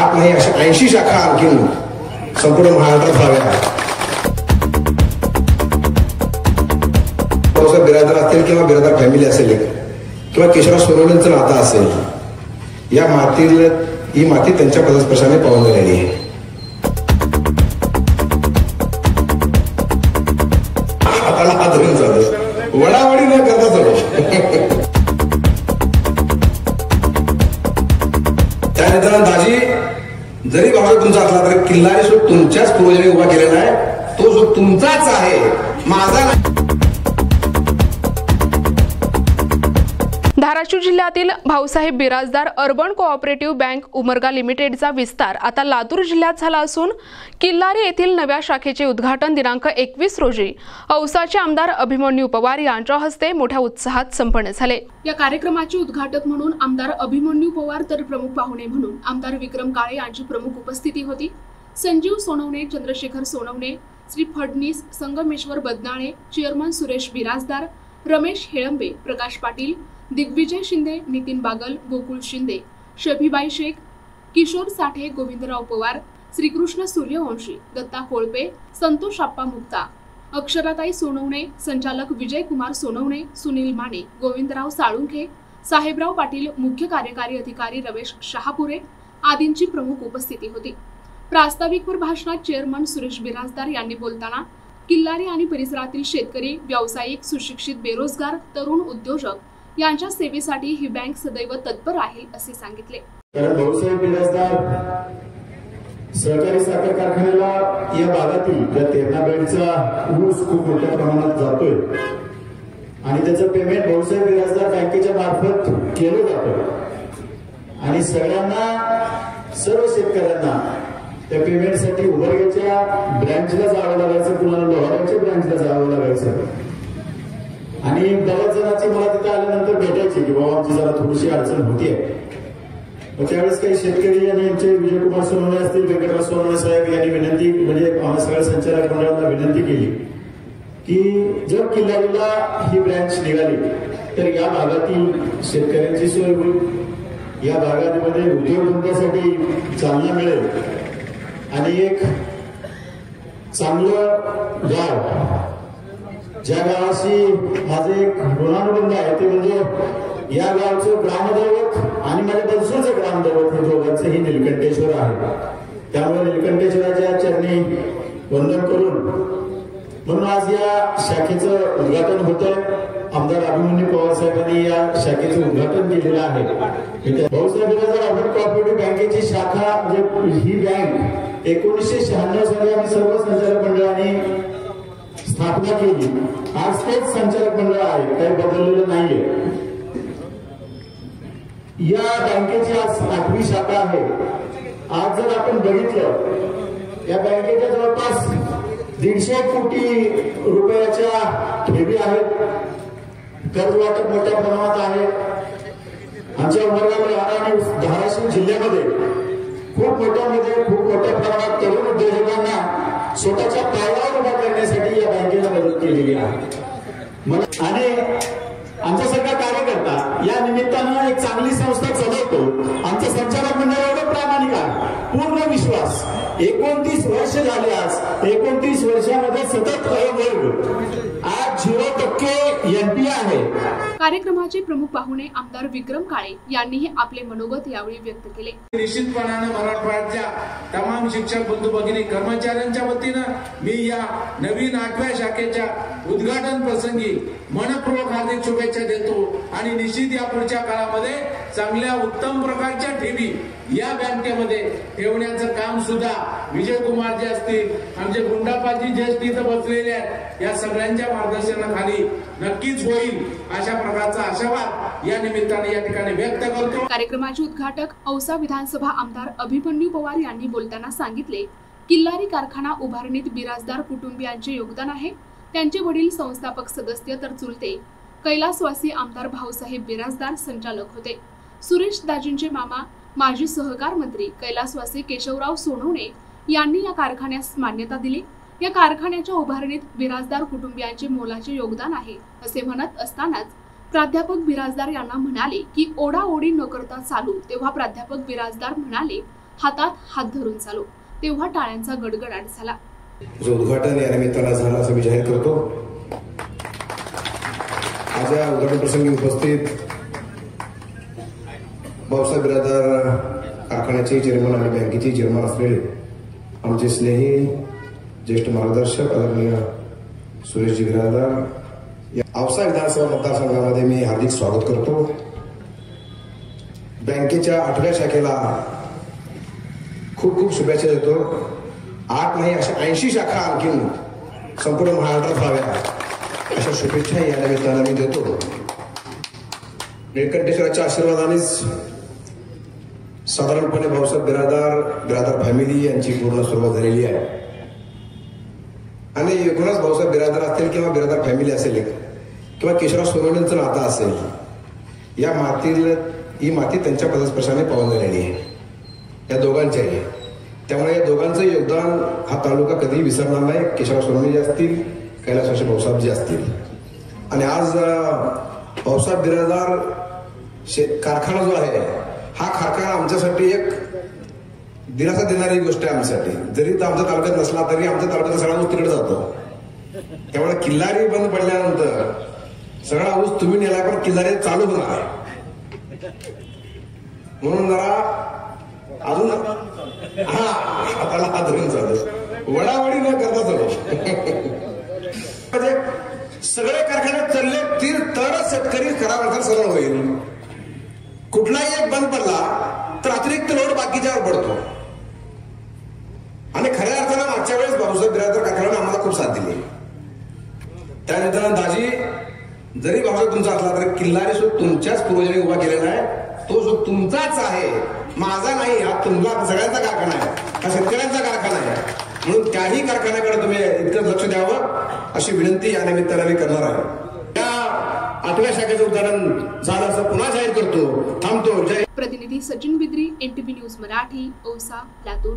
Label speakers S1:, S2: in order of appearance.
S1: नाही अशा 80 शाखा आणखीन संपूर्ण महाराष्ट्रात व्हाव्या. बिरादर असतील किंवा बिरादर फॅमिली असेल किंवा केशवराव सोनवणेंचं नातं असेल, या ही माती त्यांच्या पदस्पर्शाने पावून गेलेली आहे. हाताला हात धरून चालू, वडावडी न करता चालू. त्यानंतर दाजी जरी बाबा तुमचा असला तरी किल्लारी जो तुमच्याच पूर्वजांनी उभा केलेला आहे तो जो तुमचाच आहे, माझा नाही.
S2: धाराशिव जिल्ह्यातील Bhausaheb Birajdar urban cooperative bank Umarga लिमिटेडचा विस्तार आता लातूर जिल्ह्यात झाला असून किल्लारी येथील नव्या शाखेचे उद्घाटन दिनांक 21 रोजी औसाचे आमदार अभिमन्यू पवार यांच्या हस्ते मोठ्या उत्साहात संपन्न झाले. या कार्यक्रमाचे उद्घाटक म्हणून आमदार अभिमन्यू पवार तर प्रमुख पाहुणे म्हणून आमदार विक्रम काळे यांची प्रमुख उपस्थिती होती. संजीव सोनवणे, चंद्रशेखर सोनवणे, श्री फडणीस, संगमेश्वर बदनाळे, चेअरमन सुरेश बिराजदार, रमेश हेळंबे, प्रकाश पाटील, दिग्विजय शिंदे, नितीन बागल, गोकुळ शिंदे, शफीबाई शेख, किशोर साठे, गोविंदराव पवार, श्रीकृष्ण सूर्यवंशी, दत्ता कोळपे, संतोष आप्पा मुक्ता, अक्षराताई सोनवणे, संचालक विजय कुमार सोनवणे, सुनील माने, गोविंदराव साळुंखे, साहेबराव पाटील, मुख्य कार्यकारी अधिकारी रमेश शहापुरे आदींची प्रमुख उपस्थिती होती. प्रास्ताविकपर भाषणात चेअरमन सुरेश बिराजदार यांनी बोलताना किल्लारी आणि परिसरातील शेतकरी, व्यावसायिक, सुशिक्षित, बेरोजगार, तरुण उद्योजक यांच्या सेवेसाठी ही बँक सदैव तत्पर आहे असे सांगितले.
S3: भाऊसाहेब बिराजदार सहकारी साखर कारखान्याला या भागातील ज्या तेरणा बेडचा ऊस खूप मोठ्या प्रमाणात जातोय आणि त्याचं पेमेंट भाऊसाहेब बिराजदार बँकेच्या मार्फत केलं जातं आणि सगळ्यांना, सर्व शेतकऱ्यांना त्या पेमेंटसाठी उमरग्याच्या ब्रँचला जावं लागायचं, कुणाला लोहाराच्या ब्रँचला जावं लागायचं आणि बऱ्याच जणांची मला तिथे आल्यानंतर भेटायची की बाबा आमची जरा थोडीशी अडचण होतीये. त्यावेळेस काही शेतकरी आणि यांचे विजयकुमार सोनवणे असतील, व्यंकटराव सोनवणे साहेब यांनी विनंती, म्हणजे सगळ्या संचालक मंडळाला विनंती केली की जर किल्लारीला ही ब्रँच निघाली तर या भागातील शेतकऱ्यांची सोय होईल, या भागामध्ये उद्योगधंद्यासाठी चालना मिळेल आणि एक चांगलं गाव, ज्या गावाशी माझे एक ऋणानुबंध आहे ते म्हणजे या गावचं ग्रामदैवत आणि माझ्या बलसूरचं ग्रामदैवत हे दोघांचंही निलकंठेश्वर आहे. त्यामुळे निलकंठेश्वराच्या चरणी वंदन करून म्हणून आज या शाखेचं उद्घाटन होतं. आमदार अभिमन्यू पवार साहेबांनी या शाखेचं उद्घाटन केलेलं आहे. भाऊसाहेब बिराजदार अर्बन कोऑपरेटिव्ह बँकेची शाखा म्हणजे ही बँक 1996 साली आम्ही सर्व संचालक मंडळाने स्थापना केली. आज तेच संचालक मंडळ आहे, काही बदललेलं नाहीये. या बँकेची आज 8वी शाखा आहे. आज जर आपण बघितलं या बँकेच्या जवळपास 150 कोटी रुपयाच्या ठेवी आहेत. कर्ज वाटप मोठ्या प्रमाणात आहे. आमच्या उमरगा आणि धाराशिव जिल्ह्यामध्ये खूप मोठ्या प्रमाणात तरुण उद्योजकांना स्वतःच्या पायावर उभा करण्यासाठी या बँकेने मदत केलेली आहे. आणि आमच्यासारखा कार्यकर्ता या निमित्तानं एक चांगली संस्था चालवतो. आमचं संचालक मंडळ एवढं प्रामाणिक आहे, पूर्ण विश्वास. 29 वर्ष झाले. आज 29 वर्षामध्ये सतत वर्ग, आज 0% NP आहे.
S2: कार्यक्रमाचे प्रमुख पाहुणे आमदार विक्रम काळे यांनीही आपले मनोगत यावेळी व्यक्त केले.
S4: निश्चितपणाने मराठवाड्याच्या तमाम शिक्षक बंधू भगिनी कर्मचाऱ्यांच्या वतीनं मी या नवीन 8व्या शाखेच्या उद्घाटन प्रसंगी मनपूर्वक हार्दिक शुभेच्छा देतो आणि निश्चित या पुढच्या काळामध्ये चांगल्या उत्तम प्रकारच्या ठेवी या बँकेमध्ये ठेवण्याचं काम सुद्धा विजयकुमार जे असतील, आमचे गुंडापाजी जे तिथं बसलेले आहेत, या सगळ्यांच्या मार्गदर्शनाखाली नक्कीच होईल अशा प्रकारचा आशावाद या निमित्ताने या ठिकाणी व्यक्त करतो.
S2: कार्यक्रमाचे उद्घाटक औसा विधानसभा आमदार अभिमन्यू पवार यांनी बोलताना सांगितले, किल्लारी कारखाना उभारणीत बिराजदार कुटुंबियांचे योगदान आहे. त्यांचे वडील संस्थापक सदस्य तर चुलते कैलासवासी आमदार भाऊसाहेब बिराजदार संचालक होते. सुरेश दाजींचे मामा माजी सहकार मंत्री कैलासवासी केशवराव सोनवणे यांनी या कारखान्यास मान्यता दिली. या कारखान्याच्या उभारणीत बिराजदार कुटुंबियांचे मोलाचे योगदान आहे असे म्हणत असतानाच प्राध्यापक बिराजदार यांना म्हणाले की ओढाओढी न करता चालू. तेव्हा प्राध्यापक बिराजदार म्हणाले, हातात हात धरून चालू, तेव्हा टाळ्यांचा गडगडाट झाला.
S1: जो उद्घाटन या निमित्तानं झालं असं मी जाहीर करतो. आज या उद्घाटन प्रसंगी उपस्थित भाऊसाहेब बिराजदार कारखान्याचे चेअरमन आणि बँकेचे चेअरमन असलेले आमचे स्नेही ज्येष्ठ मार्गदर्शक आदरणीय सुरेशजी बिराजदार, या औसा विधानसभा मतदारसंघामध्ये मी हार्दिक स्वागत करतो. बँकेच्या 8व्या शाखेला खूप खूप शुभेच्छा देतो. 8 नाही अशा 80 शाखा आणखीन संपूर्ण महाराष्ट्रात व्हाव्या अशा शुभेच्छा या निमित्तानं मी देतो. निळकंठेश्वराच्या आशीर्वादानेच साधारणपणे भाऊसाहेब बिराजदार फॅमिली यांची पूर्ण सुरुवात झालेली आहे. आणि एकूणच भाऊसाहेब बिराजदार असतील किंवा बिराजदार फॅमिली असेल किंवा केशवराव सोनवणेंचं नातं असेल, या ही माती त्यांच्या पदस्पर्शाने पावन झालेली आहे, या दोघांच्याही. त्यामुळे या दोघांचं योगदान हा तालुका कधीही विसरणार नाही. केशवराव सोनवणे जे असतील, कैलासवासी भाऊसाहेब जे असतील. आणि आज भाऊसाहेब बिराजदार कारखाना जो आहे, हा कारखाना आमच्यासाठी एक दिलासा देणारी गोष्ट आहे. आमच्यासाठी जरी तो आमच्या तालुक्यात नसला तरी आमच्या तालुक्यात सगळा ऊस तिकडे जातो. त्यामुळे किल्लारी बंद पडल्यानंतर सगळा ऊस तुम्ही नेला, पण किल्लारी चालू होणार आहे. म्हणून जरा अजून हाताला धरून चालू, वडावडी न करता चालू. सगळे कारखाने चालले तरच शेतकरी खरा अर्थात सरळ होईल. कुठलाही एक बंद पडला तर अतिरिक्त लोड बाकीच्यावर पडतो. आणि खऱ्या अर्थानं मागच्या वेळेस भाऊसाहेब बिराजदार कारखान्याने आम्हाला खूप साथ दिली. त्यानंतर दाजी, जरी भाऊसाहेब तुमचा असला तरी किल्लारी सुद्धा तुमच्याच पूर्वजांनी उभा केलेला आहे. तो जो तुमचाच आहे, माझा नाही. हा तुमचा सगळ्यांचा कारखाना आहे, हा शेतकऱ्यांचा कारखाना आहे. म्हणून त्याही कारखान्याकडे तुम्ही इतकं लक्ष द्यावं अशी विनंती या निमित्ताने मी करणार आहे. त्या 8व्या शाखेचं उद्घाटन झालं असं पुन्हा जाहीर करतो. थांबतो. जय.
S2: प्रतिनिधी सचिन बिद्री, NTV न्यूज मराठी, औसा, लातूर.